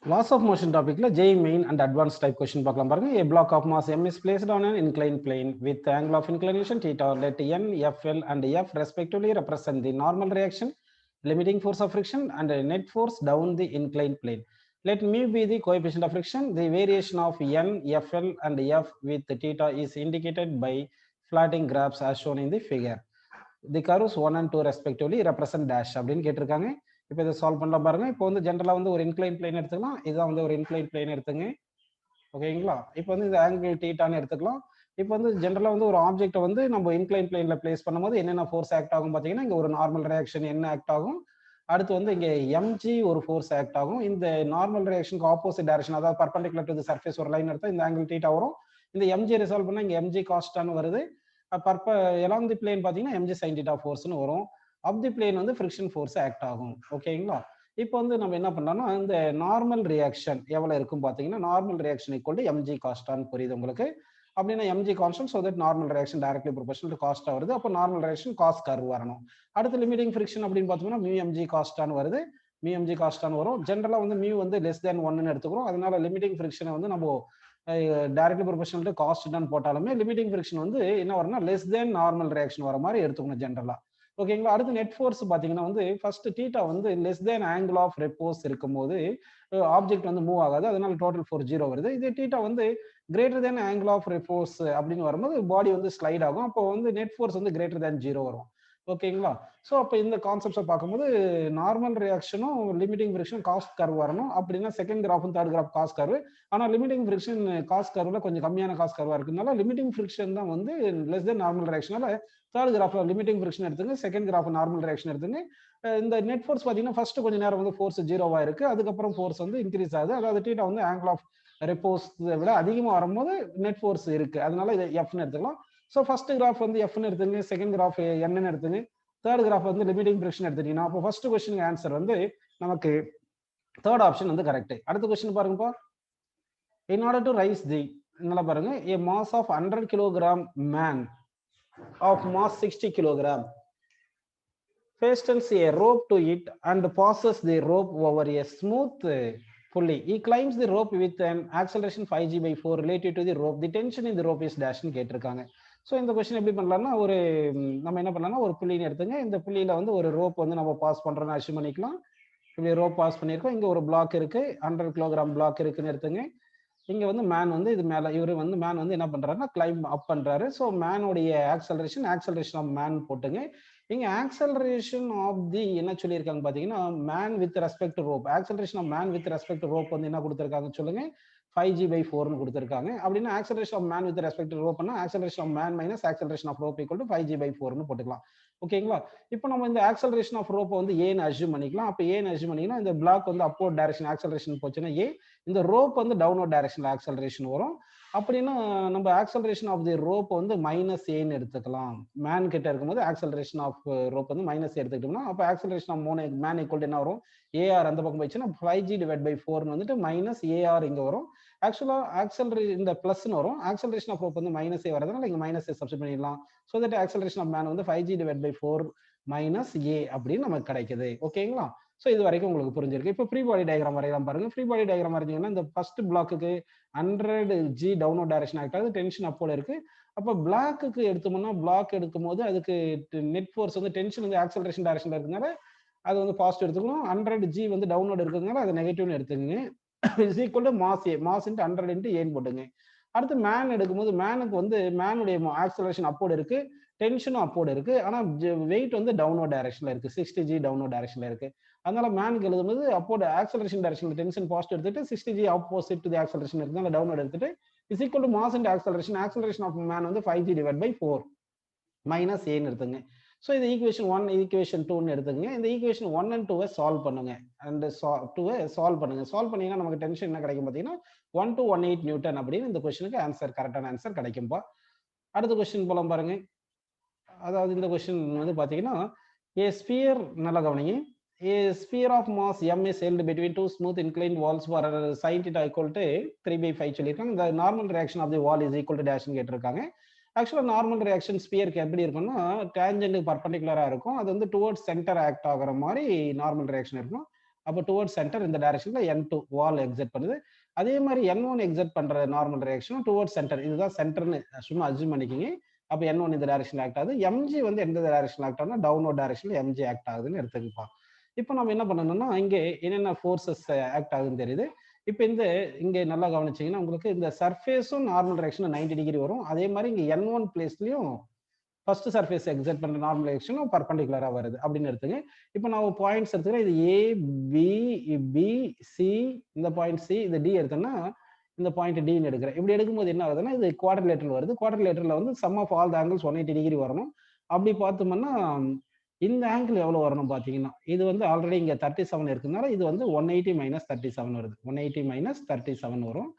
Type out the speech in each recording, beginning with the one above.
Laws of motion topic la J main and advanced type question பார்க்கலாம் பாருங்க. A block of mass m is placed on an inclined plane with angle of inclination theta. Let n, fl and f respectively represent the normal reaction, limiting force of friction and net force down the inclined plane. Let mu be the coefficient of friction. The variation of n, fl and f with theta is indicated by flatting graphs as shown in the figure. The curves 1 and 2 respectively represent dash அப்படின்னு கேட்டிருக்காங்க. இப்போ இதை solve பண்ணலாம் பாருங்க. இப்போ வந்து ஜென்ரலா வந்து ஒரு இன்க்ளைன் பிளேன் எடுத்துக்கலாம். இதான் வந்து ஒரு இன்க்ளைன் பிளேன் எடுத்துங்க. ஓகேங்களா? இப்போ வந்து இந்த ஆங்கிள் தீட்டான்னு எடுத்துக்கலாம். இப்போ வந்து ஜென்ரலா வந்து ஒரு ஆப்ஜெக்ட்டை வந்து நம்ம இன்க்ளைன் பிளேன்ல பிளேஸ் பண்ணும்போது என்னென்ன ஃபோர்ஸ் ஆக்ட் ஆகும் பார்த்தீங்கன்னா, இங்க ஒரு நார்மல் ரியாக்ஷன் என்ன ஆக்ட் ஆகும், அடுத்து வந்து இங்க எம்ஜி ஒரு ஃபோர்ஸ் ஆக்ட் ஆகும். இந்த நார்மல் ரியாக்ஷனுக்கு ஆப்போசிட் டைரக்ஷன், அதாவது பர்பெண்டிகுலர் டு தி சர்ஃபேஸ் ஒரு லைன் எடுத்தா இந்த ஆங்கிள் தீட்டா வரும். இந்த எம்ஜி ரிசால்வ் பண்ணா இங்க எம்ஜி காஸ்டான்னு வருது. along தி பிளேன் பார்த்தீங்கன்னா எம்ஜி சைன் தீட்டா ஃபோர்ஸ்னு வரும். அப் தி பிளேன் வந்து ஃப்ரிக்ஷன் ஃபோர்ஸ் ஆக்ட் ஆகும். ஓகேங்களா? இப்போ வந்து நம்ம என்ன பண்ணோம்னா, இந்த நார்மல் ரியாக்ஷன் எவ்வளவு இருக்கும் பார்த்தீங்கன்னா, normal reaction equal to M G காஸ்டான்னு புரியுது உங்களுக்கு. அப்படின்னா M G constant, so that normal reaction directly proportional to cos theta வருது. அப்போ நார்மல் ரியாக்ஷன் காஸ் கர்வ் வரணும். அடுத்து லிமிட்டிங் ஃப்ரிக்ஷன் அப்படின்னு பார்த்தோம்னா மியூ எம்ஜி காஸ்டான்னு வருது. மியூ எம்ஜி காஸ்டான்னு வரும். ஜென்ரலா வந்து மியூ வந்து லெஸ் தேன் 1ன்னு எடுத்துக்கிறோம். அதனால லிமிட்டிங் ஃப்ரிக்ஷனை வந்து நம்ம டைரக்ட்லி ப்ரொபோர்ஷனல் டு காஸ்டான்னு போட்டாலுமே லிமிட்டிங் ஃப்ரிக்ஷன் வந்து என்ன வரும்னா லெஸ் தேன் நார்மல் ரியாக்ஷன் வர மாதிரி எடுத்துக்கணும் ஜென்ரலா. ஓகேங்களா? அடுத்து நெட் ஃபோர்ஸ் பாத்தீங்கன்னா வந்து ஃபர்ஸ்ட் தீட்டா வந்து less than angle of repose இருக்கும்போது ஆப்ஜெக்ட் வந்து மூவ் ஆகாது. அதனால டோட்டல் ஃபோர்ஸ் 0 வருது. இதே தீட்டா வந்து greater than angle of repose அப்படின்னு வரும்போது பாடி வந்து ஸ்லைட் ஆகும். அப்போ வந்து நெட் ஃபோர்ஸ் வந்து கிரேட்டர் தேன் 0 வரும். ஓகேங்களா? ஸோ அப்போ இந்த கான்செப்ட்ஸை பார்க்கும்போது நார்மல் ரியாக்ஷனும் லிமிட்டிங் ஃப்ரிக்ஷன் காஸ்ட் கர்வ் வரணும். அப்படின்னா செகண்ட் கிராஃபும் தேர்ட் கிராஃப் காஸ்ட் கர்வ். ஆனால் லிமிட்டிங் ஃப்ரிக்ஷன் காஸ்ட் கர்வ்ல கொஞ்சம் கம்மியான காஸ்ட் கர்வா இருக்கிறதுனால லிமிட்டிங் ஃப்ரிக்ஷன் தான் வந்து லெஸ் தேன் நார்மல் ரியாக்ஷனால தேர்ட் கிராஃப்ல லிமிட்டிங் ஃப்ரிக்ஷன் எடுத்துங்க, செகண்ட் கிராஃப் நார்மல் ரியாக்ஷன் எடுத்துங்க. இந்த நெட் ஃபோர்ஸ் பார்த்தீங்கன்னா ஃபர்ஸ்ட் கொஞ்ச நேரம் வந்து ஃபோர்ஸ் 0வா இருக்கு. அதுக்கப்புறம் ஃபோர்ஸ் வந்து இன்க்ரீஸ் ஆகுது. அதாவது தீட்டா வந்து ஆங்கிள் ஆஃப் ரெப்போஸ் விட அதிகமாக வரும்போது நெட் ஃபோர்ஸ் இருக்கு. அதனால இதை எஃப்னு எடுத்துக்கலாம். ஸோ ஃபர்ஸ்ட் கிராஃப் வந்து எஃப்னு எடுத்துங்க, செகண்ட் கிராஃப் என்னன்னு எடுத்துங்க, தேர்ட் கிராஃப் வந்து லிமிட்டிங் ஃப்ரிக்ஷன் எடுத்துட்டீங்கன்னா அப்போ ஃபர்ஸ்ட் கொஸ்டின் ஆன்சர் வந்து நமக்கு தேர்ட் ஆப்ஷன் வந்து கரெக்ட். அடுத்த கொஸ்டின் பாருங்கப்பா. In order to rise the நல்லா பாருங்க, a mass of 100 kilogram man of mass 60 kilogram fastens a rope to it and passes the rope over a smooth pulley. He climbs the rope with an acceleration 5g/4 relative to the rope. The tension in the rope is dash ன்னு கேட்டிருக்காங்க. So இந்த question எப்படி பண்ணலாம்னா, ஒரு நம்ம என்ன பண்ணலாம்னா ஒரு புள்ளின்னு எடுத்துங்க. இந்த புள்ளியில வந்து ஒரு ரோப் வந்து நம்ம பாஸ் பண்றோம்னு அஷ்யூம் பண்ணிக்கலாம். இப்படி ரோப் பாஸ் பண்ணியிருக்கோம். இங்க ஒரு பிளாக் இருக்கு, 100 கிலோகிராம் பிளாக் இருக்குன்னு எடுத்துங்க. இங்க வந்து மேன் வந்து இது மேல இவரு வந்து மேன் வந்து என்ன பண்றாருன்னா கிளைம் அப் பண்றாரு. ஸோ மேனுடைய ஆக்சலரேஷன் ஆஃப் மேன் போட்டுங்க. இங்க ஆக்சலரேஷன் ஆஃப் தி என்ன சொல்லியிருக்காங்க பாத்தீங்கன்னா, man with respect to rope. Acceleration of man with respect to rope வந்து என்ன கொடுத்திருக்காங்க சொல்லுங்க, 5g/4ன்னு கொடுத்திருக்காங்க. அப்படின்னா acceleration of man with respect to ரோப்னா acceleration of man minus acceleration of rope equal to 5g/4ன்னு போட்டுக்கலாம். ஓகேங்களா? இப்போ நம்ம இந்த ஆக்சலரேஷன் ஆஃப் ரோப் வந்து ஏன்னு அஷ்யூம் பண்ணிக்கலாம். அப்போ ஏன்னு அஷ்யூம் பண்ணிக்கலாம், இந்த பிளாக் வந்து அப்போர்ட் டைரக்ஷன் ஆக்சலரேஷன் போச்சுன்னா ஏ, இந்த ரோப் வந்து டவுன்வர்ட் டைரக்ஷன்ல ஆக்சலரேஷன் வரும். அப்படின்னா நம்ம ஆக்சலரேஷன் ஆஃப் தி ரோப் வந்து மைனஸ் ஏன்னு எடுத்துக்கலாம். மேன் கிட்ட இருக்கும்போது ஆக்சலரேஷன் ஆஃப் ரோப் வந்து மைனஸ் எடுத்துக்கிட்டோம்னா அப்போ ஆக்சலரேஷன் ஆஃப் மேன் ஈக்குவல் என்ன வரும், ஏஆர் அந்த பக்கம் போயிடுச்சுன்னா 5g/4 வந்துட்டு மைனஸ் ஏஆர் இங்க வரும். ஆக்சுவலா இந்த பிளஸ்ன்னு வரும். ஆக்சலரேஷன் ஆஃப் ரோப் வந்து மைனஸ் ஏ வரதுனால இங்க மைனஸ் ஏ சப்ஸ்டிட் பண்ணிடலாம். So that acceleration of man வந்து 5g/4 மைனஸ் ஏ அப்படின்னு நமக்கு கிடைக்குது. ஓகேங்களா? ஸோ இது வரைக்கும் உங்களுக்கு புரிஞ்சிருக்கு. இப்போ ஃப்ரீ பாடி டயக்ராம் வரையலாம் பாருங்க. ஃப்ரீ பாடி டயக்ராம் வரைஞ்சீங்கன்னா இந்த ஃபர்ஸ்ட் பிளாக்குக்கு 100g டவுன்வர்ட் டைரக்ஷன் ஆக்ட் ஆகுது, டென்ஷன் அப்போல இருக்கு. அப்போ பிளாக்குக்கு எடுத்தோம்னா பிளாக் எடுக்கும் போது அதுக்கு நெட் ஃபோர்ஸ் வந்து டென்ஷன் வந்து ஆக்சலரேஷன் டைரக்ஷன்ல இருக்கனால அது வந்து பாசிட்டிவ் எடுத்துக்கணும். 100g வந்து டவுன்வர்ட் இருக்கிறதுனால அது நெகட்டிவ்னு எடுத்துக்கங்க. Is equal to mass A, mass into 100 into ஏன்னு போட்டுங்க. அடுத்து மேன் எடுக்கும்போது மேனுக்கு வந்து மேனுடைய ஆக்சலரேஷன் அப்போர்டு இருக்கு, டென்ஷனும் அப்போர்டு இருக்கு. ஆனா வெயிட் வந்து டவுன்வர்ட் டைரக்ஷன்ல இருக்கு, 60g டவுன்வர்ட் டைரக்ஷன்ல இருக்கு. அதனால மேனுக்கு எழுதும்போது அப்போர்டு ஆக்சலரேஷன் டைரக்ஷன்ல டென்ஷன் பாசிட்டிவ் எடுத்துட்டு 60g opposite to the acceleration இருக்குனால டவுன்வர்ட் எடுத்துட்டு is equal to mass into acceleration of man வந்து 5g/4 மைனஸ் ஏன்னு எடுத்துங்க. ஸோ இது ஈக்குவேஷன் 1 ஈக்குவேஷன் 2ன்னு எடுத்துக்கங்க. இந்த ஈக்குவேஷன் 1 and 2 சால்வ் பண்ணுங்க. அண்ட் 2 சால்வ் பண்ணுங்க. சால்வ் பண்ணீங்கன்னா நமக்கு டென்ஷன் என்ன கிடைக்கும் பார்த்தீங்கன்னா 1218 நியூட்டன் அப்படின்னு இந்த கொஸ்டினுக்கு ஆன்சர் கரெக்டான ஆன்சர் கிடைக்கும்பா. அடுத்த கொஸ்டின் போலாம் பாருங்க. அதாவது இந்த கொஸ்டின் வந்து பார்த்தீங்கன்னா, ஏ ஸ்பியர் நல்லா கவனிங்க. A sphere of mass m is held between two smooth inclined walls for sin theta equal to 3/5 சொல்லியிருக்காங்க. The normal reaction of the wall is equal to dash ன்னு கேட்டிருக்காங்க. ஆக்சுவலா நார்மல் ரியாக்ஷன் ஸ்பியருக்கு எப்படி இருக்கும்னா டேஞ்சன்ட் பர்பண்டிகுலரா இருக்கும். அது வந்து டுவர்ட்ஸ் சென்டர் ஆக்ட் ஆகிற மாதிரி நார்மல் ரியாக்ஷன் இருக்கும். அப்போ டுவர்ட்ஸ் சென்டர் இந்த டைரக்ஷன்ல N2 வால் எக்ஸிட் பண்ணுது. அதே மாதிரி N1 எக்ஸிட் பண்ற நார்மல் ரியாக்ஷனும் டுவர்ட்ஸ் சென்டர், இதுதான் சென்டர்னு சும்மா அஸ்யூம் பண்ணிக்கிங்க. அப்போ N1 இந்த டைரக்ஷன்ல ஆக்ட் ஆகுது. mg வந்து எந்த டைரக்ஷன்ல ஆக்ட் ஆகுதுன்னா டவுன்வர்ட் டைரக்ஷன்ல mg ஆக்ட் ஆகுதுன்னு எடுத்துக்கப்பா. இப்போ நம்ம என்ன பண்ணணும்னா இங்கே என்னென்ன ஃபோர்ஸஸ் ஆக்ட் ஆகுதுன்னு தெரியுது. இப்போ இங்க நல்லா கவனிச்சீங்கன்னா உங்களுக்கு இந்த சர்ஃபேஸும் நார்மல் டைரக்ஷன் 90 டிகிரி வரும். அதே மாதிரி இங்க N1 பிளேஸ்லயும் ஃபர்ஸ்ட் சர்ஃபேஸ் எக்ஸிட் பண்ற நார்மல் டைரக்ஷனும் பர்பெண்டிகுலரா வருது அப்படின்னு எடுத்துங்க. இப்போ நான் பாயிண்ட்ஸ் எடுத்துக்கிறேன். இது A B B C, இந்த பாயிண்ட் C, இது D எடுத்தேன்னா இந்த பாயிண்ட் D ன்னு எடுக்கிறேன். இப்படி எடுக்கும்போது என்ன ஆகுதுன்னா இது குவாட்ரிலேட்டரல் வருது. குவாட்ரிலேட்டரல்ல வந்து sum of all the angles 180 degree வரணும். அப்படி பார்த்தோம்னா இந்த ஆங்கிள் எவ்வளவு வரணும் பாத்தீங்கன்னா இது வந்து ஆல்ரெடி இங்க 37 இருக்குனால இது வந்து 180 - 37 வருது. 180 - 37 வரும்.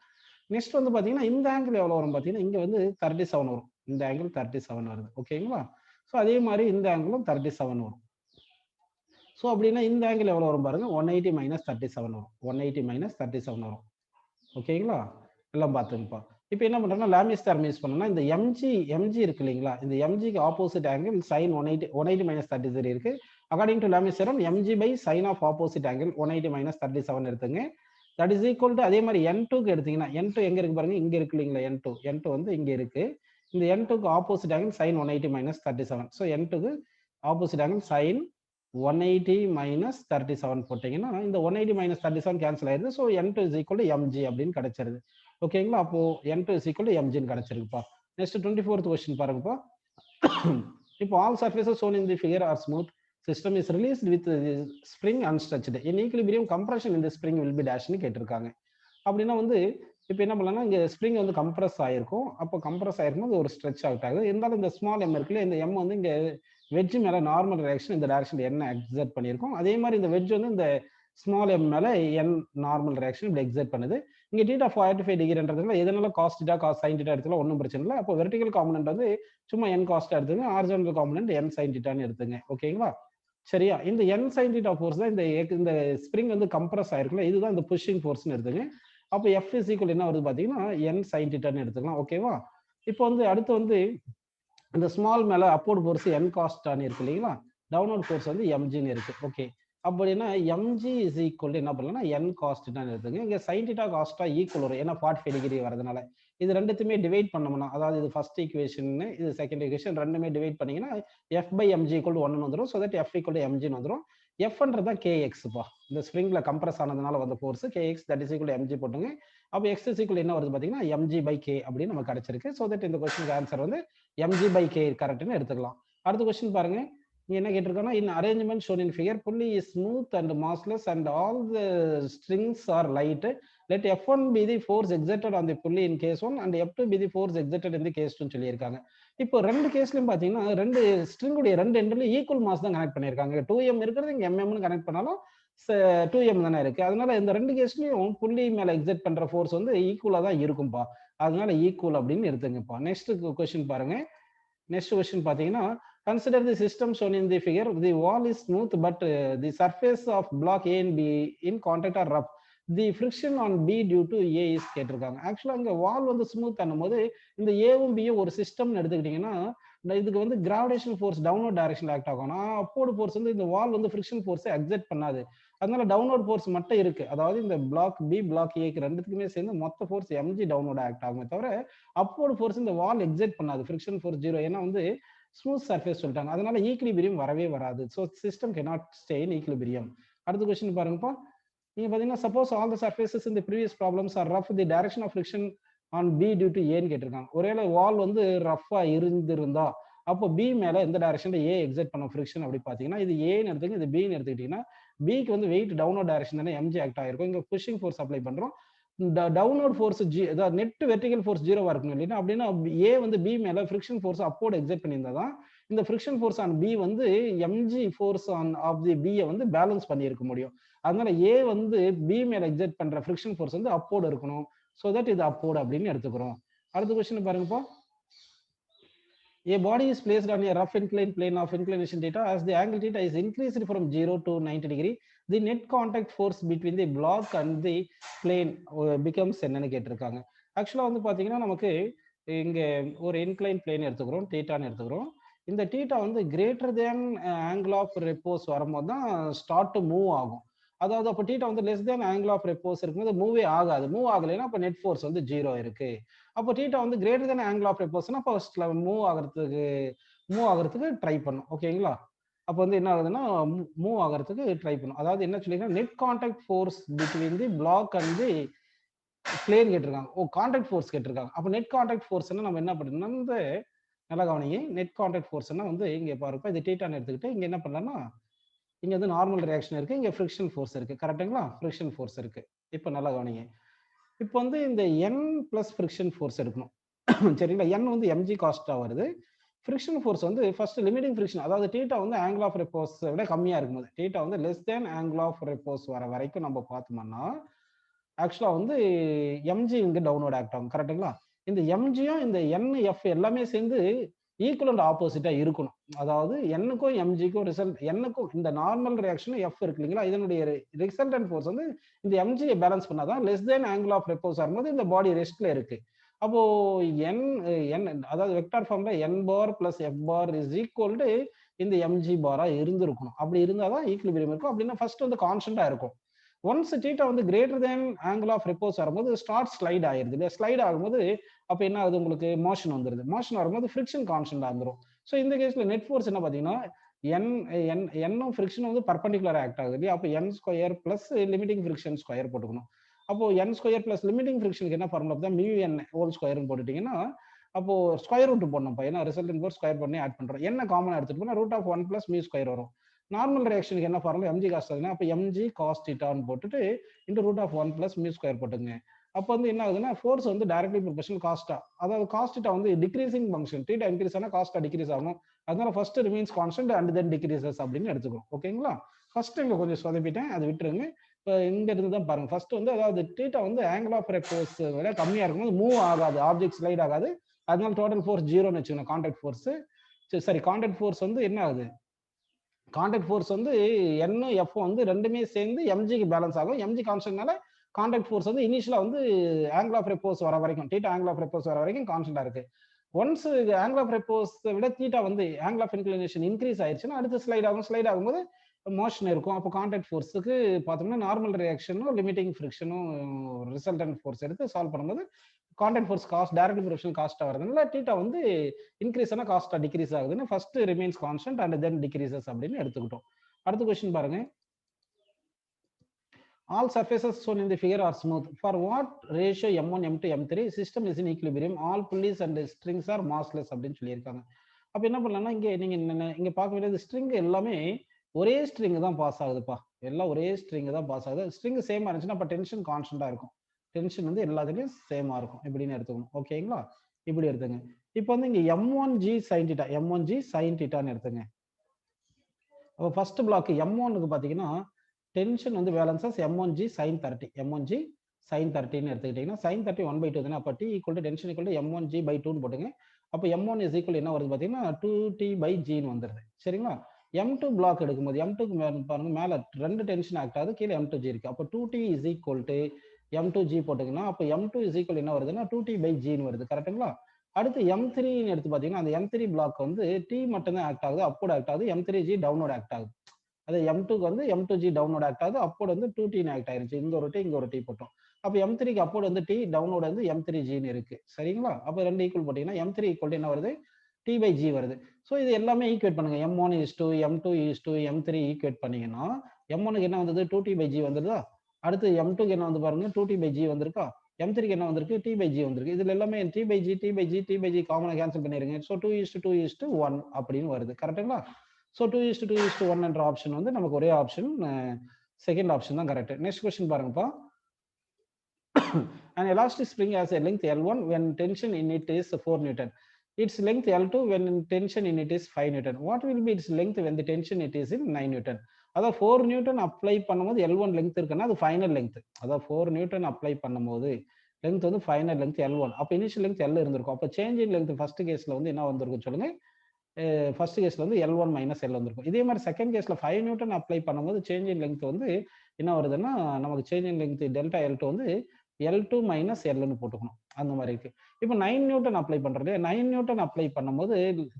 நெக்ஸ்ட் வந்து பாத்தீங்கன்னா இந்த ஆங்கிள் எவ்வளவு வரும் பாத்தீங்கன்னா இங்க வந்து 37 வரும். இந்த ஆங்கிள் 37 வருது. ஓகேங்களா? சோ அதே மாதிரி இந்த ஆங்கிளும் 37 வரும். சோ அப்படின்னா இந்த ஆங்கிள் எவ்வளவு வரும் பாருங்க, 180 - 37 வரும். 180 - 37 வரும். ஓகேங்களா? எல்லாம் பாத்துங்கப்பா. இப்போ என்ன பண்றோம்னா லாமிஸ் தியரம் யூஸ் பண்ணோம்னா இந்த mg இருக்கு இல்லைங்களா, இந்த mg க்கு ஆப்போசிட் ஆங்கிள் sin 180 - 33 இருக்கு. According to Lami's theorem mg by sin of opposite angle 180 - 37 எடுத்துங்க. தட் இஸ் ஈக்குவல் டு அதே மாதிரி n2 க்கு எடுத்தீங்கன்னா n2 எங்க இருக்கு பாருங்க, இங்க இருக்கு இல்லைங்களா n2 வந்து இங்க இருக்கு. இந்த n2 க்கு opposite angle sin 180 - 37. So n2 க்கு ஆப்போசிட் ஆங்கிள் sin 180 - 37 போட்டீங்கன்னா இந்த 180 - 37 கேன்சல் ஆயிருது. So n2 is equal to mg அப்படின்னு கிடைச்சிருது. ஓகேங்களா? அப்போ n2 is equal to mg ன்னு கிடைச்சிருக்குப்பா. நெக்ஸ்ட் 24th क्वेश्चन பாருங்கப்பா. இப்போ all surfaces shown in the figure are smooth. System is released with the spring unstretched. In equilibrium compression in the spring will be dash ன்னு கேட்டிருக்காங்க. அப்படின்னா வந்து இப்போ என்ன பண்ணலாம்னா இங்க ஸ்ப்ரிங் வந்து கம்ப்ரஸ் ஆயிருக்கும். அப்போ கம்ப்ரஸ் ஆயிருக்கும்போது ஒரு ஸ்ட்ரெச் அவுட் ஆகுது. இருந்தாலும் இந்த ஸ்மால் m இருக்குல்ல, இந்த m வந்து இங்க வெட்ஜ் மேல நார்மல் ரியாக்ஷன் இந்த டைரக்ஷன்ல என்ன எக்ஸர்ட் பண்ணியிருக்கும். அதே மாதிரி இந்த வெட்ஜ் வந்து இந்த ஸ்மால் m மேல n நார்மல் ரியாக்ஷன் இப்படி எக்ஸர்ட் பண்ணுது. இங்க θ 45 டிகிரின்றதுல எதனால cos θ cos sin θ எடுத்துக்கலாம், ஒன்றும் பிரச்சனை இல்லை. அப்போ வெர்டிகல் காம்பனன்ட் வந்து சும்மா n cos θ எடுத்துங்க, ஹாரிசான்டல் காம்பனன்ட் n sin θ ன்னு எடுத்துங்க. ஓகேங்களா? சரியா? இந்த n sin θ ஃபோர்ஸ் தான் இந்த ஸ்ப்ரிங் வந்து கம்ப்ரஸ் ஆயிருக்குல்ல, இதுதான் இந்த புஷிங் ஃபோர்ஸ்னு எடுத்துங்க. அப்போ F is equal என்ன வருது பாத்தீங்கன்னா n sin θ ன்னு எடுத்துக்கலாம். ஓகேவா? இப்போ வந்து அடுத்து வந்து இந்த ஸ்மால் மேல அப்போர்ட் ஃபோர்ஸ் n cos θ ன்னு இருக்கு இல்லைங்களா, டவுன்வர்ட் ஃபோர்ஸ் வந்து mg ன்னு இருக்கு. ஓகே, அப்படின்னா mg is equal என்ன பண்ணலாம்னா n cos θ ன்னு எடுத்துங்க. இங்க sin θ cos θ ஈக்குவல் வரும், ஏன்னா 45 டிகிரி வரதுனால. இது ரெண்டுத்தையுமே டிவைட் பண்ணோம்னா, அதாவது இது ஃபர்ஸ்ட் ஈக்குவேஷன், இது செகண்ட் ஈக்குவேஷன், ரெண்டுமே டிவைட் பண்ணீங்கன்னா f by mg equal to 1 வந்துரும். so that f equal to mg ன்னு வந்துரும். Fன்றது தான் kx பா, இந்த ஸ்ப்ரிங்ல கம்ப்ரஸ் ஆனதுனால வந்த force kx, that is equal to mg போட்டுங்க. அப்போ x is equal என்ன வருது பாத்தீங்கன்னா mg by k அப்படின்னு நமக்கு கிடைச்சிருக்கு. so that இந்த क्वेश्चनக்கு ஆன்சர் வந்து mg by k கரெக்ட்னு எடுத்துக்கலாம். அடுத்த क्वेश्चन பாருங்க. இங்க என்ன கேட்டிருக்காங்கன்னா, in arrangement shown in figure pulley is smooth and massless and all the strings are light. Let F1 be the force exerted on the pulley in case 1 and F2 be the force exerted in the case 2 சொல்லியிருக்காங்க. இப்போ ரெண்டு கேஸ்லயும் பாத்தீங்கன்னா ரெண்டு ஸ்ட்ரிங்குடைய ரெண்டு எண்ட்ல equal mass தான் connect பண்ணியிருக்காங்க. 2m இருக்கிறது இங்க mm ன்னு கனெக்ட் பண்ணாலும் 2m தானே இருக்கு. அதனால இந்த ரெண்டு கேஸ்லயும் புள்ளி மேல எக்ஸர்ட் பண்ற ஃபோர்ஸ் வந்து ஈக்குவலா தான் இருக்கும்பா. அதனால ஈக்குவல் அப்படின்னு எடுத்துங்கப்பா. நெக்ஸ்ட் क्वेश्चन பாருங்க. நெக்ஸ்ட் क्वेश्चन பாத்தீங்கன்னா, consider the system shown in the figure. The wall is smooth but the surface of block A and B in contact are rough. The friction on B due to A is கேட்டிருக்காங்க. ஆக்சுவலா இங்க வால் வந்து smooth பண்ணும்போது இந்த ஏவும் பியும் ஒரு சிஸ்டம்னு எடுத்துக்கிட்டீங்கன்னா, இதுக்கு வந்து கிராவிடேஷனல் ஃபோர்ஸ் டவுன்வர்ட் டைரக்ஷன்ல ஆக்ட் ஆகும். ஆனா அப்போர்ட் ஃபோர்ஸ் வந்து இந்த வால் வந்து ஃபிரிக்ஷன் ஃபோர்ஸை எக்ஸர்ட் பண்ணாது. அதனால டவுன்வர்ட் ஃபோர்ஸ் மட்டும் இருக்கு. அதாவது இந்த பிளாக் பி பிளாக் ஏக்கு ரெண்டுத்துக்குமே சேர்ந்து மொத்த ஃபோர்ஸ் mg டவுன்வர்ட் ஆக்ட் ஆகுமே தவிர அப்போர்ட் ஃபோர்ஸ் இந்த வால் எக்ஸர்ட் பண்ணாது. Friction force 0. ஏன்னா வந்து ஸ்மூத் சர்ஃபேஸ் சொல்லிட்டாங்க. அதனால ஈக்லிபிரியம் வரவே வராது. So system cannot stay in equilibrium. அடுத்த क्वेश्चन பாருங்கப்பா. நீங்க பாத்தீங்கன்னா suppose all the surfaces in the previous problems are rough, the direction of friction on B due to ஏன்னு கேட்டிருக்காங்க. ஒருவேளை வால் வந்து ரஃபா இருந்திருந்தா அப்போ பி மேல எந்த டைரக்ஷன்ல ஏ எக்ஸர்ட் பண்ண ஃபிரிக்ஷன் அப்படி பாத்தீங்கன்னா, இது ஏன்னு எடுத்துங்க, இது பின்னு எடுத்துக்கிட்டீங்கன்னா பிக்கு வந்து வெயிட் டவுன்வர்ட் டைரக்ஷன் தானே mg ஆக்ட் ஆயிருக்கும். இங்க புஷிங் ஃபோர்ஸ் அப்ளை பண்றோம். டவுன்வர்ட் ஃபோர்ஸ் அதாவது நெட் வெர்டிகல் ஃபோர்ஸ் 0வா இருக்கணும் இல்லைன்னா, அப்படின்னா ஏ வந்து பி மேல ஃபிரிக்ஷன் ஃபோர்ஸ் அப்போர்ட் எக்ஸர்ட் பண்ணியிருந்தா தான் இந்த ஃபிரிக்ஷன் ஃபோர்ஸ் ஆன் பி வந்து mg force on of the பியை வந்து பேலன்ஸ் பண்ணி இருக்க முடியும். அதனால ஏ வந்து பி மேல எக்ஸர்ட் பண்ற ஃபிரிக்ஷன் ஃபோர்ஸ் வந்து அப்போர்ட் இருக்கணும். சோ தட் இது அப்போர்ட் அப்படின்னு எடுத்துக்கிறோம். அடுத்த क्वेश्चन பாருங்கப்பா. A body is placed on a rough inclined plane of inclination theta. As the angle theta is increased from 0 to 90 degree, the net contact force between the block and the plane becomes என்னன்னு கேட்டிருக்காங்க. ஆக்சுவலா வந்து பாத்தீங்கன்னா நமக்கு இங்க ஒரு incline plane எடுத்துக்கிறோம், தீட்டான்னு எடுத்துக்கிறோம். இந்த தீட்டா வந்து greater than angle of repose வரும்போது தான் ஸ்டார்ட் டு மூவ் ஆகும். அதாவது அப்போ தீட்டா வந்து less than angle of repose இருக்கும்போது மூவே ஆகாது. மூவ் ஆகலைன்னா அப்போ நெட் ஃபோர்ஸ் வந்து 0 இருக்கு. அப்போ தீட்டா வந்து கிரேட்டர் தேன் ஆங்கிள் ஆஃப் ரெப்போஸ்னா அப்போ மூவ் ஆகிறதுக்கு ட்ரை பண்ணும். ஓகேங்களா? அப்போ வந்து என்ன ஆகுதுன்னா மூவ் ஆகிறதுக்கு ட்ரை பண்ணும். அதாவது என்ன சொல்லிருக்காங்க, net contact force between the block and the plane கேட்டிருக்காங்க. கான்டாக்ட் ஃபோர்ஸ் கேட்டிருக்காங்க. அப்போ நெட் கான்டாக்ட் ஃபோர்ஸ்னா நம்ம என்ன பண்ணணும்னா வந்து நல்லா கவனிங்க. நெட் கான்டாக்ட் ஃபோர்ஸ்னா வந்து இங்க பாருப்பா, இது தீட்டான்னு எடுத்துக்கிட்டு இங்க என்ன பண்ணலாம்னா இங்க வந்து நார்மல் ரியாக்ஷன் இருக்கு, இங்க ஃப்ரிக்ஷன் ஃபோர்ஸ் இருக்கு. கரெக்ட்டுங்களா? ஃப்ரிக்ஷன் ஃபோர்ஸ் இருக்கு. இப்போ நல்லா கவனிங்க. இப்போ வந்து இந்த n பிளஸ் ஃப்ரிக்ஷன் ஃபோர்ஸ் எடுக்கணும். சரிங்களா? n வந்து mg காஸ்டா வருது. ஃப்ரிக்ஷன் ஃபோர்ஸ் வந்து ஃபர்ஸ்ட் லிமிட்டிங் ஃப்ரிக்ஷன், அதாவது தீட்டா வந்து ஆங்கிள் ஆஃப் ரெப்போஸ் விட கம்மியா இருக்கும்போது, தீட்டா வந்து less than angle of repose வர வரைக்கும் நம்ம பார்த்தோம்னா ஆக்சுவலா வந்து mg இங்க டவுன்வர்ட் ஆக்ட் ஆகும். கரெக்ட்டுங்களா? இந்த mgயும் இந்த nf எல்லாமே சேர்ந்து ஈக்குவலண்ட் ஆப்போசிட்டா இருக்கணும். அதாவது n-க்கும் mg-க்கும் n-க்கும் இந்த நார்மல் ரியாக்ஷன் f இருக்கு இல்லைங்களா? இதனுடைய ரிசல்டன்ட் ஃபோர்ஸ் வந்து இந்த mg-யை பேலன்ஸ் பண்ணாதான் less than angle of repose வரும்போது இந்த பாடி ரெஸ்ட்ல இருக்கு. அப்போ n n அதாவது வெக்டார் ஃபார்ம்ல n bar plus f bar is equal to இந்த mg பாரா இருந்திருக்கணும். அப்படி இருந்தாதான் ஈக்குலிபிரியம் இருக்கும். அப்படின்னா ஃபர்ஸ்ட் வந்து கான்ஸ்டன்டா இருக்கும். ஒன்ஸ் தீட்டா வந்து greater than angle of repose வரும்போது ஸ்டார்ட் ஸ்லைட் ஆயிருது இல்லையா? ஸ்லைட் ஆகும்போது அப்ப என்ன ஆகுது, உங்களுக்கு மோஷன் வந்துருது. மோஷன் வரும்போது ஃப்ரிக்ஷன் கான்ஸ்டன்ட் வந்துரும். ஸோ இந்த கேஸ்ல நெட் ஃபோர்ஸ் என்ன பாத்தீங்கன்னா என்னும் ஃப்ரிக்ஷன் வந்து பர்பண்டிகுலர் ஆக்ட் ஆகுது இல்லையா? அப்போ n square plus limiting friction square போட்டுக்கணும். அப்போ n ஸ்கொயர் பிளஸ் லிமிட்டிங் ஃப்ரிக்ஷனுக்கு என்ன ஃபார்முலா தான் மியூ n ஹோல் ஸ்கொயர்னு போட்டுட்டீங்கன்னா அப்போ ஸ்கொயர் ரூட் போடணும்ப்பா. ஏன்னா ரிசல்டன்ட் ஃபோர்ஸ் ஸ்கொயர் பண்ணி ஆட் பண்றோம். என்ன காமன் எடுத்துட்டு போனா root of 1 plus mu square வரும். நார்மல் ரியாக்ஷனுக்கு என்ன ஃபார்முலா mg காஸ் ஆகுதுன்னா அப்போ mg காஸ் தீட்டான்னு போட்டுட்டு into root of 1 plus mu square போட்டுங்க. அப்போ வந்து என்ன ஆகுதுன்னா ஃபோர்ஸ் வந்து டைரக்ட்லி ப்ரொபோர்ஷனல் காஸ்டா, அதாவது காஸ் தீட்டா வந்து டிக்ரீசிங் ஃபங்க்ஷன், தீட்டா இன்க்ரீஸ் ஆனா காஸ்டா டிக்ரீஸ் ஆகும். அதனால first remains constant and then decreases அப்படின்னு எடுத்துக்கணும். ஓகேங்களா? ஃபர்ஸ்ட் இங்க கொஞ்சம் சொதப்பிட்டேன், அதை விட்டுருங்க. இப்போ இங்க இருந்து தான் பாருங்க. ஃபர்ஸ்ட் வந்து அதாவது தீட்டா வந்து ஆங்கிள் ஆஃப் ரெப்போஸ் விட கம்மியா இருக்கும்போது மூவ் ஆகாது, ஆப்ஜெக்ட் ஸ்லைட் ஆகாது. அதனால டோட்டல் ஃபோர்ஸ் 0ன்னு வச்சுக்கணும். கான்டாக்ட் ஃபோர்ஸ் சரி, கான்டாக்ட் ஃபோர்ஸ் வந்து என்ன ஆகுது, கான்டாக்ட் ஃபோர்ஸ் வந்து n f வந்து ரெண்டுமே சேர்ந்து mgக்கு பேலன்ஸ் ஆகும். mg கான்ஸ்டன்ட்னால கான்டாக்ட் ஃபோர்ஸ் வந்து இனிஷியலா வந்து ஆங்கிள் ஆஃப் ரெப்போஸ் வர வரைக்கும், தீட்டா ஆங்கிள் ஆஃப் ரெப்போஸ் வர வரைக்கும் கான்ஸ்டன்டா இருக்கு. ஒன்ஸ் ஆங்கிள் ஆஃப் ரெப்போஸ் விட தீட்டா வந்து ஆங்கிள் ஆஃப் இன்க்ளினேஷன் இன்க்ரீஸ் ஆயிடுச்சுன்னா அடுத்து ஸ்லைட் ஆகும். ஸ்லைட் ஆகும்போது மோஷன் இருக்கும். அப்போ கான்டாக்ட் ஃபோர்ஸுக்கு பார்த்தோம்னா நார்மல் ரியாக்ஷனும் லிமிட்டிங் ஃப்ரிக்ஷனும் ரிசல்டன்ட் ஃபோர்ஸ் எடுத்து சால்வ் பண்ணும்போது contact force cos direct proportional காஸ்டா வருதுனால தீட்டா வந்து இன்க்ரீஸ் ஆனா காஸ்டா டிக்ரீஸ் ஆகுதுன்னு first remains constant and then decreases அப்படின்னு எடுத்துக்கிட்டோம். அடுத்த क्वेश्चन பாருங்க. All surfaces shown in the figure are smooth. For what ratio m1 m2 m3 system is in equilibrium? All pulleys and strings are massless அப்படின்னு சொல்லியிருக்காங்க. அப்ப என்ன பண்ணலாம்னா இங்க நீங்க இங்க பார்க்க வேண்டியது ஸ்ட்ரிங் எல்லாமே ஒரே ஸ்ட்ரிங் தான் பாஸ் ஆகுதுப்பா. எல்லாம் ஒரே ஸ்ட்ரிங் தான் பாஸ் ஆகுது. ஸ்ட்ரிங் சேமா இருந்துச்சுன்னா அப்ப டென்ஷன் கான்ஸ்டன்டா இருக்கும். டென்ஷன் வந்து எல்லாத்துலயும் சேமா இருக்கும் இப்படின்னு எடுத்துக்கணும். ஓகேங்களா? இப்படி எடுத்துங்க. இப்போ வந்து இங்க m1g sin θ, m1g sin θன்னு எடுத்துங்க. அப்போ ஃபர்ஸ்ட் பிளாக் m1க்கு பாத்தீங்கன்னா டென்ஷன் வந்து balances m1g sin 30, m1g sin 30ன்னு எடுத்துக்கிட்டீங்கன்னா sin 30 1/2 தானே. அப்போ t equal to tension equal to m1g/2ன்னு போட்டுங்க. அப்போ m1 இஸ் ஈக்குவல் என்ன வருது பாத்தீங்கன்னா 2t/gன்னு வந்துருது. சரிங்களா? m2 பிளாக் எடுக்கும்போது m2க்கு பாருங்க மேல ரெண்டு டென்ஷன் ஆக்ட் ஆகுது, கீழே m2g இருக்கு. அப்போ 2t is equal to m2g போட்டுங்கன்னா அப்போ m2 இஸ் ஈக்குவல் என்ன வருதுன்னா 2t/gன்னு வருது. கரெக்ட்டுங்களா? அடுத்து m3ன்னு எடுத்து பாத்தீங்கன்னா அந்த m3 பிளாக் வந்து t மட்டும் தான் ஆக்ட் ஆகுது, அப்போட ஆக்ட் ஆகுது. m3g டவுன்வர்ட் ஆக்ட் ஆகுது. அது m2க்கு வந்து m2g டவுன்வர்ட் ஆக்ட் ஆகுது, அப்போட வந்து 2t ஆக்ட் ஆயிருச்சு. இந்த ஒரு t இங்க ஒரு t போட்டோம். அப்போ m3க்கு அப்போட வந்து t, டவுன்வர்ட் வந்து m3gன்னு இருக்கு. சரிங்களா? அப்போ ரெண்டு ஈக்குவல் போட்டீங்கன்னா m3 ஈக்குவல் என்ன வருது, t/g வருது. ஸோ இது எல்லாமே ஈக்குவேட் பண்ணுங்க. m1 is to m2 is to m3 equate பண்ணீங்கன்னா m1க்கு என்ன வந்தது 2t/g வந்துருதா. அடுத்து m2க்கு என்ன வந்து பாருங்க 2t/g வந்திருக்கா. m3க்கு என்ன வந்திருக்கு t/g வந்திருக்கு. இதுல எல்லாமே t/g காமனா கேன்சல் பண்ணிருங்க. ஸோ 2:2:1 அப்படின்னு வருது. கரெக்ட்டுங்களா? ஸோ 2:2:1 என்ற ஆப்ஷன் வந்து நமக்கு ஒரே ஆப்ஷன், செகண்ட் ஆப்ஷன் தான் கரெக்ட். நெக்ஸ்ட் கொஸ்டின் பாருங்கப்பா. An elastic spring has a length L1 when tension in it is 4 Newton. Its length L2 when tension in it is 5 Newton. What will be its length when the tension it is in 9 Newton? அதாவது 4 newton apply பண்ணும்போது L1 length இருக்குன்னா அது final length. அதாவது 4 newton apply பண்ணும்போது length வந்து final length L1. அப்போ initial length L இருந்திருக்கும். அப்போ சேஞ்ச் இன் லெங்த் ஃபர்ஸ்ட் கேஸ்ல வந்து என்ன வந்திருக்கும் சொல்லுங்க. ஃபர்ஸ்ட் கேஸ்ல வந்து L1 மைனஸ் L வந்திருக்கும். இதே மாதிரி செகண்ட் கேஸ்ல 5 நியூட்டன் அப்ளை பண்ணும்போது சேஞ்ச் இன் லெங்த் வந்து என்ன வருதுன்னா நமக்கு change in length delta L2 வந்து L2 மைனஸ் Lன்னு போட்டுக்கணும். அந்த மாதிரி இருக்கு. இப்போ 9 நியூட்டன் அப்ளை பண்றது, 9 நியூட்டன் அப்ளை பண்ணும்போது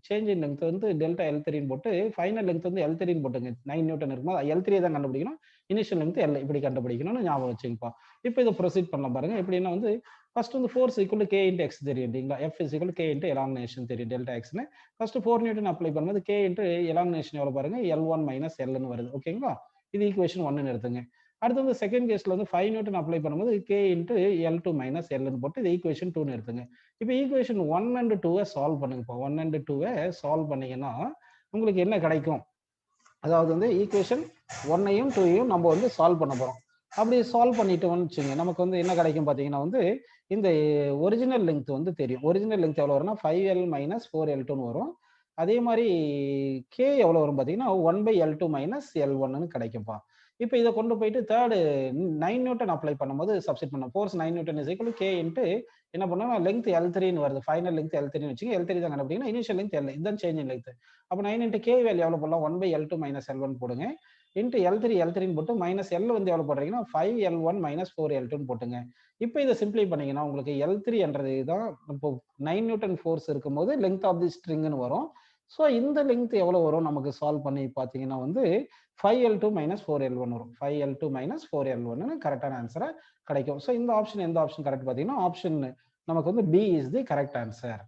சேஞ்ச் இன் லெங்த் வந்து டெல்டா L3ன்னு போட்டு ஃபைனல் லெங்த் வந்து L3ன்னு போட்டுங்க. 9 நியூட்டன் இருக்கும்போது L3 தான் கண்டுபிடிக்கணும். இனிஷியல் லெங்த் எல் இப்படி கண்டுபிடிக்கணும்னு ஞாபகம் வச்சுங்கப்பா. இப்போ இதை ப்ரொசீட் பண்ணலாம் பாருங்க. எப்படின்னா வந்து ஃபர்ஸ்ட் வந்து force equal K into X தெரியும் இல்லைங்களா, F is equal K into elongation தெரியும் டெல்டா எக்ஸ்னு. ஃபர்ஸ்ட் 4 நியூட்டன் அப்ளை பண்ணும்போது கே இன்ட்டு எலாங்கினேஷன் எவ்வளோ பாருங்க, L1 மைனஸ் எல்னு வருது. ஓகேங்களா, இது ஈக்குவேஷன் 1ன்னு எடுத்துங்க. அடுத்து வந்து செகண்ட் கேஸ்ல வந்து 5 நியூட்டன் அப்ளை பண்ணும்போது கே இன்ட்டு L2 மைனஸ் எல்னு போட்டு இது ஈக்குவேஷன் 2ன்னு எடுத்துங்க. இப்போ ஈக்குவேஷன் 1 அண்ட் 2 சால்வ் பண்ணுங்கப்பா. 1 அண்ட் 2 சால்வ் பண்ணீங்கன்னா உங்களுக்கு என்ன கிடைக்கும், அதாவது வந்து ஈக்குவேஷன் 1ஐயும் 2ஐயும் நம்ம வந்து சால்வ் பண்ண போறோம். அப்படி சால்வ் பண்ணிட்டோம்னு வச்சுங்க, நமக்கு வந்து என்ன கிடைக்கும் பார்த்தீங்கன்னா வந்து இந்த ஒரிஜினல் லெங்த் வந்து தெரியும். ஒரிஜினல் லெங்த் எவ்வளோ வரும்னா 5L மைனஸ் 4L2ன்னு வரும். அதே மாதிரி கே எவ்வளோ வரும் பார்த்தீங்கன்னா 1/L2 மைனஸ் L1ன்னு கிடைக்கும்ப்பா. இப்போ இதை கொண்டு போயிட்டு தேர்டு 9 நியூட்டன் அப்ளை பண்ணும்போது சப்ஸ்டிட் பண்ணோம். Force 9 Newton is equal K into என்ன பண்ணோம்னா லெங்த் L3ன்னு வருது. ஃபைனல் லெங்த் L3ன்னு வச்சுங்க. L3 தான் கண்டுபிடிக்கணும். இனிஷியல் லெங்த் L, இதுதான் சேஞ்ச் இன் லெங்த். அப்போ 9 இன்ட்டு கே வேல்யூ எவ்வளோ போடலாம், 1/L2 மைனஸ் L1 போடுங்க. இன்ட்டு L3ன்னு போட்டு மைனஸ் L வந்து எவ்வளோ போடுறீங்கன்னா 5L1 மைனஸ் 4L2ன்னு போட்டுங்க. இப்போ இதை சிம்பிளை பண்ணீங்கன்னா உங்களுக்கு L3 என்றது தான் இப்போ 9 நியூட்டன் ஃபோர்ஸ் இருக்கும்போது லெங்த் ஆஃப் தி ஸ்ட்ரிங்னு வரும். ஸோ இந்த லெங்த் எவ்வளோ வரும் நமக்கு சால்வ் பண்ணி பார்த்தீங்கன்னா வந்து 5L2 மைனஸ் 4L1 வரும். 5L2 மைனஸ் 4L1ன்னு கரெக்டான ஆன்சரை கிடைக்கும். ஸோ இந்த ஆப்ஷன் எந்த ஆப்ஷன் கரெக்ட் பார்த்தீங்கன்னா ஆப்ஷன் நமக்கு வந்து B is the correct answer.